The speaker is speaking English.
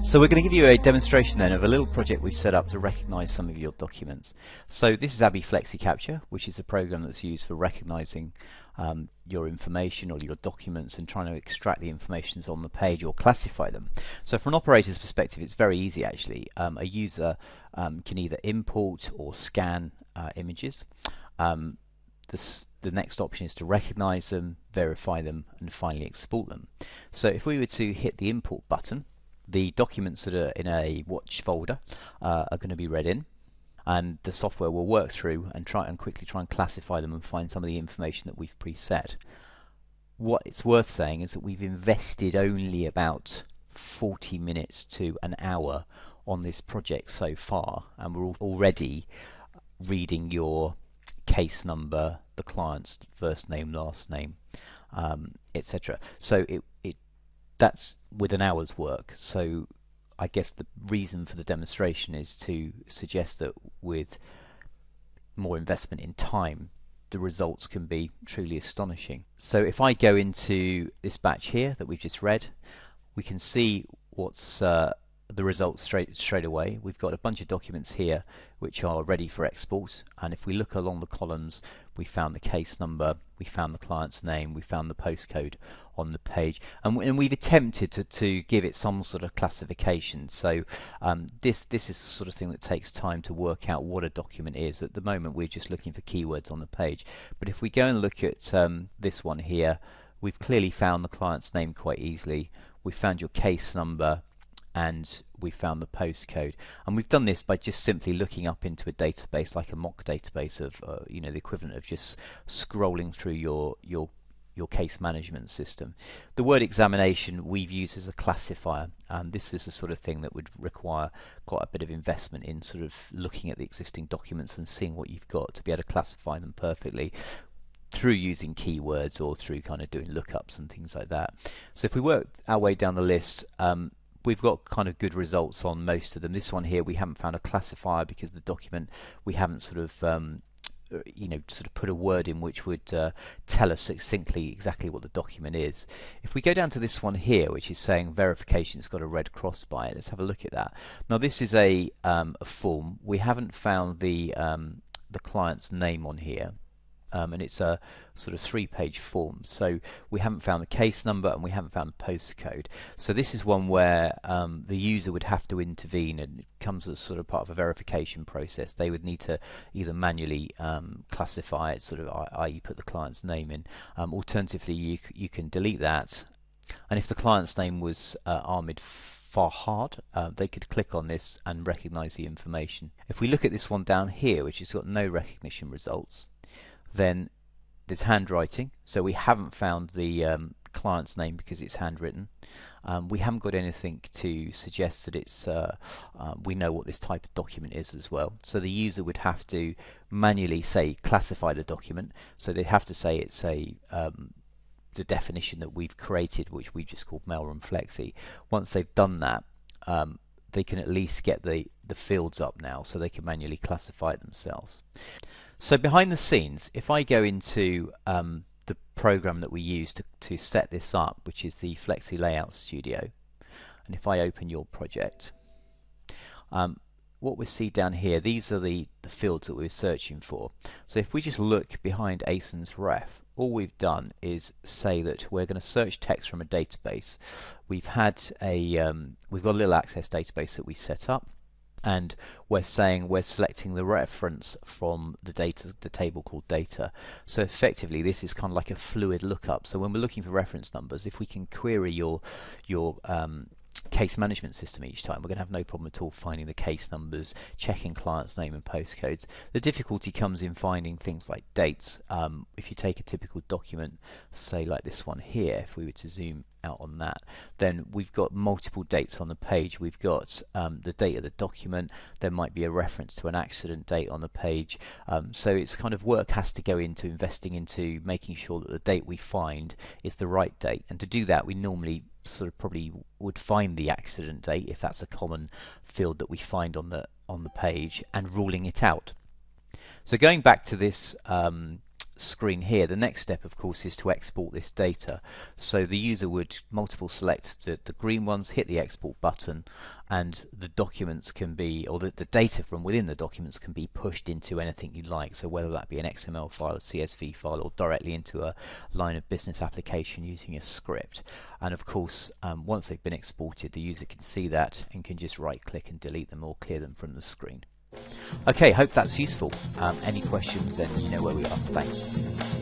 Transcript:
So we're going to give you a demonstration then of a little project we've set up to recognize some of your documents. So this is FlexiCapture, which is a program that's used for recognizing your information or your documents and trying to extract the information on the page or classify them. So from an operator's perspective, it's very easy actually. A user can either import or scan images. The next option is to recognize them, verify them, and finally export them. So if we were to hit the import button, the documents that are in a watch folder are going to be read in, and the software will work through and quickly try and classify them and find some of the information that we've preset. What it's worth saying is that we've invested only about 40 minutes to an hour on this project so far, and we're already reading your case number, the client's first name, last name, etc. So that's with an hour's work. So I guess the reason for the demonstration is to suggest that with more investment in time, the results can be truly astonishing. So if I go into this batch here that we've just read, we can see what's the results straight away. We've got a bunch of documents here which are ready for export, and if we look along the columns, we found the case number, we found the client's name, we found the postcode on the page, and we've attempted to give it some sort of classification. So this is the sort of thing that takes time to work out what a document is. At the moment we're just looking for keywords on the page, but if we go and look at this one here, we've clearly found the client's name quite easily. We found your case number, and we found the postcode, and we've done this by just simply looking up into a database, like a mock database of the equivalent of just scrolling through your case management system. The word examination we've used as a classifier, and this is the sort of thing that would require quite a bit of investment in sort of looking at the existing documents and seeing what you've got to be able to classify them perfectly through using keywords or through kind of doing lookups and things like that. So if we work our way down the list, we've got kind of good results on most of them. This one here, we haven't found a classifier because the document, we haven't sort of put a word in which would tell us succinctly exactly what the document is. If we go down to this one here, which is saying verification, it's got a red cross by it. Let's have a look at that. Now this is a form. We haven't found the client's name on here. And it's a sort of 3-page form, so we haven't found the case number and we haven't found the postcode. So this is one where the user would have to intervene, and it comes as sort of part of a verification process. They would need to either manually classify it, sort of i.e. put the client's name in. Alternatively, you can delete that, and if the client's name was Ahmed Farhad, they could click on this and recognize the information. If we look at this one down here, which has got no recognition results, then there's handwriting, so we haven't found the client's name because it's handwritten. We haven't got anything to suggest that it's we know what this type of document is as well. So the user would have to manually say classify the document, so they'd have to say it's a the definition that we've created, which we just called Mailroom Flexi. Once they've done that, they can at least get the fields up now, so they can manually classify it themselves. So behind the scenes, if I go into the program that we use to set this up, which is the Flexi Layout Studio, and if I open your project, what we see down here, these are the fields that we're searching for. So if we just look behind ASOS ref, all we've done is say that we're going to search text from a database. We've got a little access database that we set up, and we're saying we're selecting the reference from the table called data. So effectively this is kind of like a fluid lookup. So when we're looking for reference numbers, if we can query your case management system each time, we're going to have no problem at all finding the case numbers, checking client's name and postcodes. The difficulty comes in finding things like dates. If you take a typical document, say like this one here, if we were to zoom out on that, then we've got multiple dates on the page. We've got the date of the document, there might be a reference to an accident date on the page, so it's kind of work has to go into investing into making sure that the date we find is the right date, and to do that we normally sort of probably would find the accident date, if that's a common field that we find on the page, and ruling it out. So going back to this screen here, the next step of course is to export this data. So the user would multiple select the green ones, hit the export button, and the documents can be, or the data from within the documents can be pushed into anything you like. So whether that be an XML file, a CSV file, or directly into a line of business application using a script. And of course, once they've been exported, the user can see that and can just right click and delete them or clear them from the screen. Okay, hope that's useful. Any questions, then you know where we are. Thanks.